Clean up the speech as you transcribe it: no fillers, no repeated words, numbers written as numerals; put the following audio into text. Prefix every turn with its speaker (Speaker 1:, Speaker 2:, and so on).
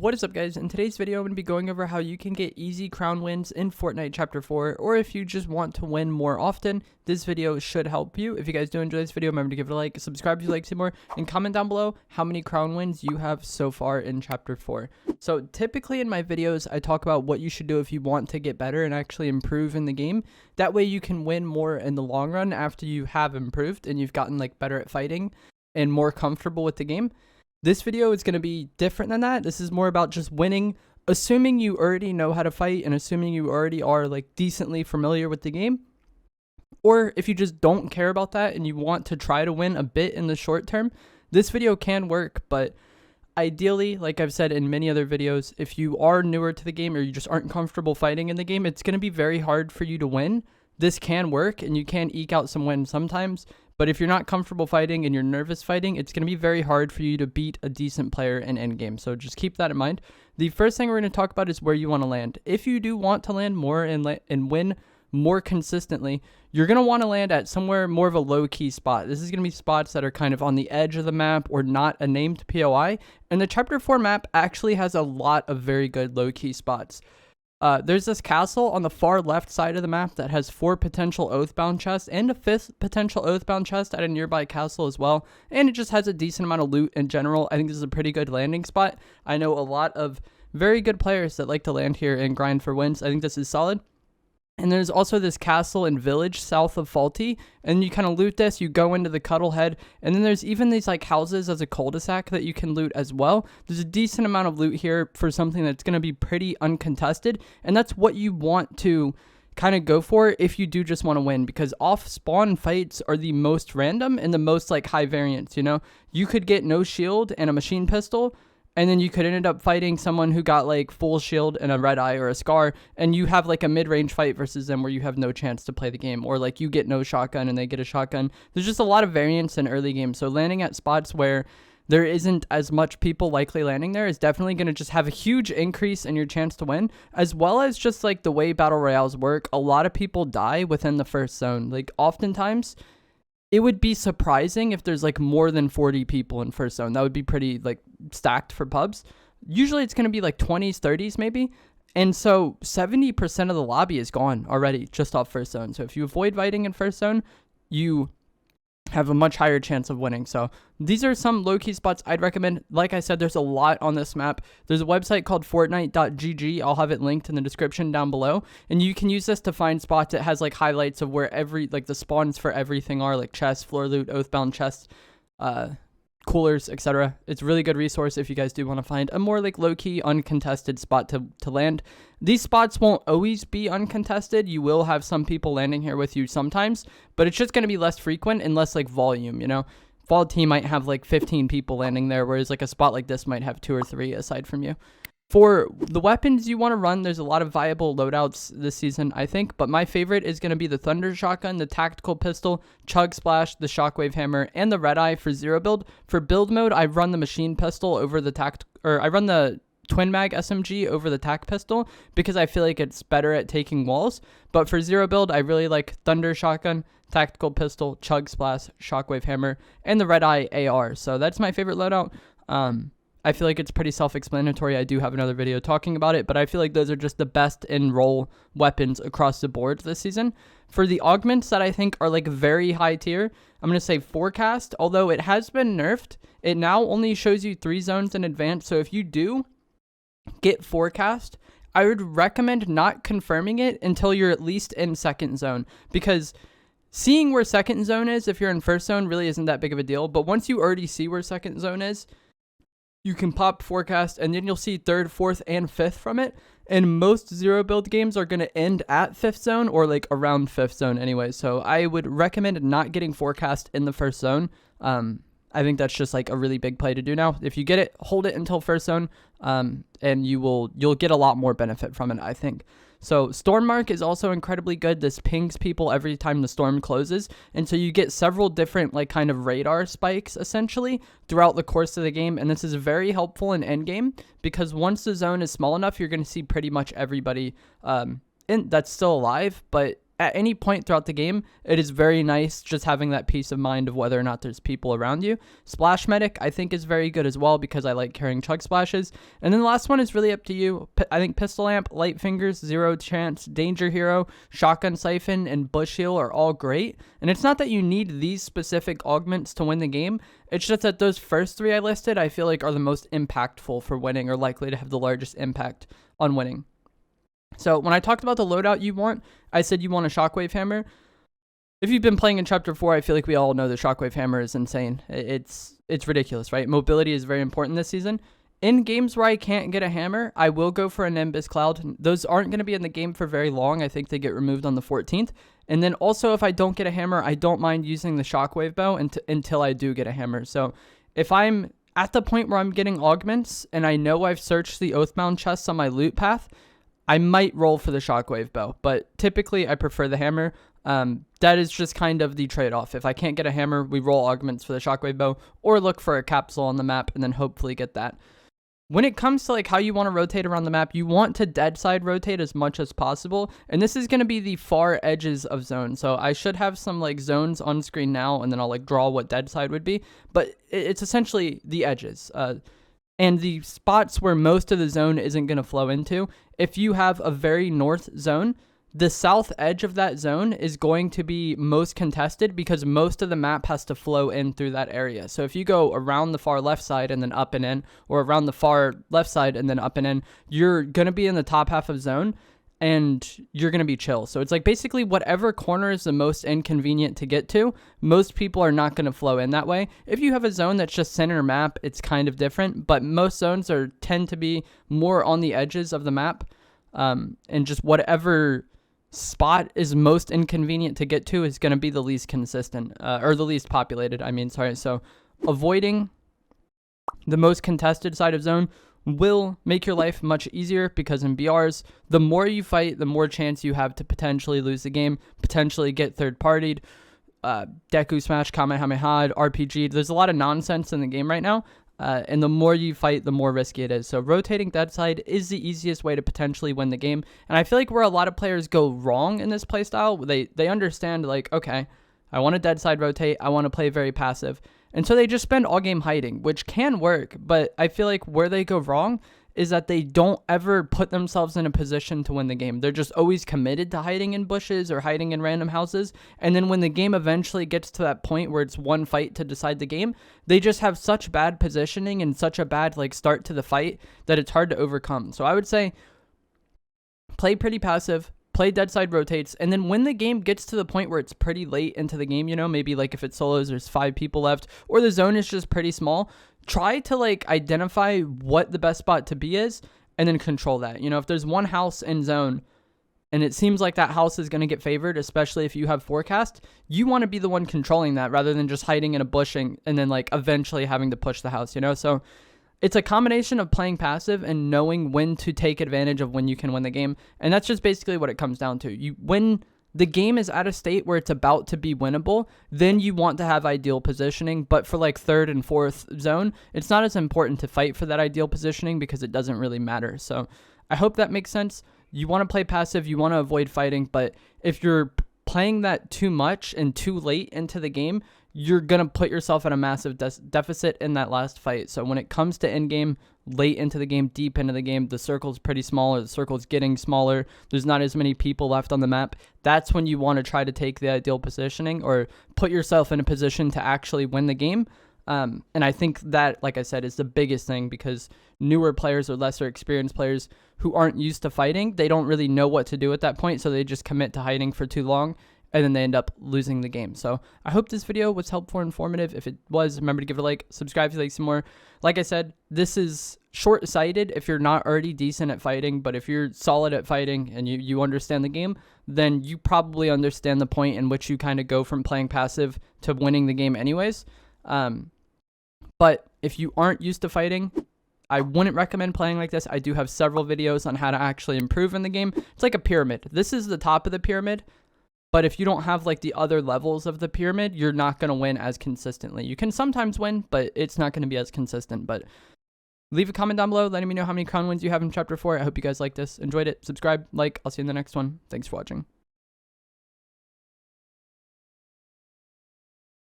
Speaker 1: What is up, guys? In today's video, I'm going to be going over how you can get easy crown wins in Fortnite Chapter 4, or if you just want to win more often, this video should help you. If you guys do enjoy this video, remember to give it a like, subscribe if you like to see more, and comment down below how many crown wins you have so far in Chapter 4. So typically in my videos, I talk about what you should do if you want to get better and actually improve in the game. That way you can win more in the long run after you have improved and you've gotten better at fighting and more comfortable with the game. This video is going to be different than that. This is more about just winning, assuming you already know how to fight and assuming you already are decently familiar with the game. Or if you just don't care about that and you want to try to win a bit in the short term, this video can work. But ideally, like I've said in many other videos, if you are newer to the game or you just aren't comfortable fighting in the game, it's going to be very hard for you to win. This can work and you can eke out some wins sometimes. But if you're not comfortable fighting and you're nervous fighting, it's going to be very hard for you to beat a decent player in endgame. So just keep that in mind. The first thing we're going to talk about is where you want to land. If you do want to land more and win more consistently, you're going to want to land at somewhere more of a low-key spot. This is going to be spots that are kind of on the edge of the map or not a named POI. And the Chapter 4 map actually has a lot of very good low-key spots. There's this castle on the far left side of the map that has 4 potential oathbound chests and a 5th potential oathbound chest at a nearby castle as well. And it just has a decent amount of loot in general. I think this is a pretty good landing spot. I know a lot of very good players that like to land here and grind for wins. I think this is solid. And there's also this castle and village south of Faulty, and you kind of loot this, you go into the Cuddlehead, and then there's even these houses as a cul-de-sac that you can loot as well. There's a decent amount of loot here for something that's going to be pretty uncontested, and that's what you want to kind of go for if you do just want to win, because off-spawn fights are the most random and the most high variance, you know? You could get no shield and a machine pistol, and then you could end up fighting someone who got full shield and a red eye or a scar, and you have a mid-range fight versus them where you have no chance to play the game, or you get no shotgun and they get a shotgun. There's just a lot of variance in early game, so landing at spots where there isn't as much people likely landing there is definitely going to just have a huge increase in your chance to win, as well as just the way battle royales work. A lot of people die within the first zone. Oftentimes it would be surprising if there's more than 40 people in first zone. That would be pretty stacked for pubs. Usually it's going to be 20s, 30s maybe. And so 70% of the lobby is gone already just off first zone. So if you avoid fighting in first zone, you have a much higher chance of winning. So these are some low-key spots I'd recommend. Like I said, there's a lot on this map. There's a website called Fortnite.gg. I'll have it linked in the description down below. And you can use this to find spots. It has highlights of where the spawns for everything are, chests, floor loot, oathbound chests, coolers, etc. It's a really good resource if you guys do want to find a more low-key uncontested spot to land. These spots won't always be uncontested. You will have some people landing here with you sometimes, but it's just going to be less frequent and less volume, you know? Faulty might have 15 people landing there, whereas a spot like this might have 2 or 3 aside from you. For the weapons you want to run, there's a lot of viable loadouts this season, I think, but my favorite is going to be the Thunder Shotgun, the Tactical Pistol, Chug Splash, the Shockwave Hammer, and the Red Eye for zero build. For build mode, I run the Machine Pistol over the I run the Twin Mag SMG over the Tac Pistol because I feel it's better at taking walls. But for zero build, I really like Thunder Shotgun, Tactical Pistol, Chug Splash, Shockwave Hammer, and the Red Eye AR. So that's my favorite loadout. I feel it's pretty self-explanatory. I do have another video talking about it, but I feel those are just the best in-roll weapons across the board this season. For the augments that I think are very high tier, I'm going to say Forecast, although it has been nerfed. It now only shows you 3 zones in advance, so if you do get Forecast, I would recommend not confirming it until you're at least in second zone, because seeing where second zone is if you're in first zone really isn't that big of a deal, but once you already see where second zone is, you can pop Forecast, and then you'll see 3rd, 4th, and 5th from it. And most zero build games are going to end at 5th zone or around 5th zone anyway. So I would recommend not getting Forecast in the first zone. I think that's just a really big play to do now. If you get it, hold it until first zone, and you'll get a lot more benefit from it, I think. So Storm Mark is also incredibly good. This pings people every time the storm closes, and so you get several different kind of radar spikes essentially throughout the course of the game, and this is very helpful in endgame because once the zone is small enough, you're going to see pretty much everybody that's still alive, but at any point throughout the game, it is very nice just having that peace of mind of whether or not there's people around you. Splash Medic, I think, is very good as well because I like carrying chug splashes. And then the last one is really up to you. I think Pistol Lamp, Light Fingers, Zero Chance, Danger Hero, Shotgun Siphon, and Bush Heal are all great. And it's not that you need these specific augments to win the game. It's just that those first three I listed, I feel like are the most impactful for winning or likely to have the largest impact on winning. So when I talked about the loadout you want, I said you want a Shockwave Hammer. If you've been playing in Chapter 4, I feel like we all know the Shockwave Hammer is insane. It's ridiculous, right? Mobility is very important this season. In games where I can't get a hammer, I will go for a Nimbus Cloud. Those aren't going to be in the game for very long. I think they get removed on the 14th. And then also, if I don't get a hammer, I don't mind using the Shockwave Bow until I do get a hammer. So if I'm at the point where I'm getting augments and I know I've searched the Oathbound chests on my loot path, I might roll for the Shockwave Bow, but typically I prefer the hammer. That is just kind of the trade-off. If I can't get a hammer, we roll augments for the Shockwave Bow or look for a capsule on the map and then hopefully get that. When it comes to like how you want to rotate around the map, you want to dead side rotate as much as possible. And this is going to be the far edges of zones. So I should have some like zones on screen now and then I'll like draw what dead side would be. But it's essentially the edges. And the spots where most of the zone isn't going to flow into. If you have a very north zone, the south edge of that zone is going to be most contested because most of the map has to flow in through that area. So if you go around the far left side and then up and in, or around the far left side and then up and in, you're going to be in the top half of zone and you're going to be chill. So it's like basically whatever corner is the most inconvenient to get to, most people are not going to flow in that way. If you have a zone that's just center map, it's kind of different, but most zones tend to be more on the edges of the map, and just whatever spot is most inconvenient to get to is going to be the least consistent, or the least populated, So avoiding the most contested side of zone will make your life much easier because in BRs, the more you fight, the more chance you have to potentially lose the game, potentially get third-partied, Deku Smash, Kamehameha, RPG. There's a lot of nonsense in the game right now, and the more you fight, the more risky it is. So rotating dead side is the easiest way to potentially win the game. And I feel like where a lot of players go wrong in this playstyle, they understand like, okay, I want to dead side rotate, I want to play very passive. And so they just spend all game hiding, which can work, but I feel like where they go wrong is that they don't ever put themselves in a position to win the game. They're just always committed to hiding in bushes or hiding in random houses. And then when the game eventually gets to that point where it's one fight to decide the game, they just have such bad positioning and such a bad like start to the fight that it's hard to overcome. So I would say play pretty passive, play dead side rotates, and then when the game gets to the point where it's pretty late into the game, maybe like if it's solos, there's 5 people left, or the zone is just pretty small, try to like identify what the best spot to be is, and then control that. If there's one house in zone, and it seems like that house is going to get favored, especially if you have forecast, you want to be the one controlling that rather than just hiding in a bushing and then like eventually having to push the house, So it's a combination of playing passive and knowing when to take advantage of when you can win the game. And that's just basically what it comes down to. When the game is at a state where it's about to be winnable, then you want to have ideal positioning. But for like third and fourth zone, it's not as important to fight for that ideal positioning because it doesn't really matter. So I hope that makes sense. You want to play passive, you want to avoid fighting, but if you're playing that too much and too late into the game, you're going to put yourself at a massive deficit in that last fight. So when it comes to endgame, late into the game, deep into the game, the circle's pretty small, or the circle's getting smaller, there's not as many people left on the map, that's when you want to try to take the ideal positioning or put yourself in a position to actually win the game. And I think that, like I said, is the biggest thing because newer players or lesser experienced players who aren't used to fighting, they don't really know what to do at that point, so they just commit to hiding for too long, and then they end up losing the game. So I hope this video was helpful and informative. If it was, remember to give it a like, subscribe if you like some more. Like I said, this is short-sighted if you're not already decent at fighting, but if you're solid at fighting and you understand the game, then you probably understand the point in which you kind of go from playing passive to winning the game anyways. But if you aren't used to fighting, I wouldn't recommend playing like this. I do have several videos on how to actually improve in the game. It's like a pyramid. This is the top of the pyramid. But if you don't have like the other levels of the pyramid, you're not going to win as consistently. You can sometimes win, but it's not going to be as consistent. But leave a comment down below letting me know how many crown wins you have in Chapter 4. I hope you guys like this, enjoyed it. Subscribe, like. I'll see you in the next one. Thanks for watching.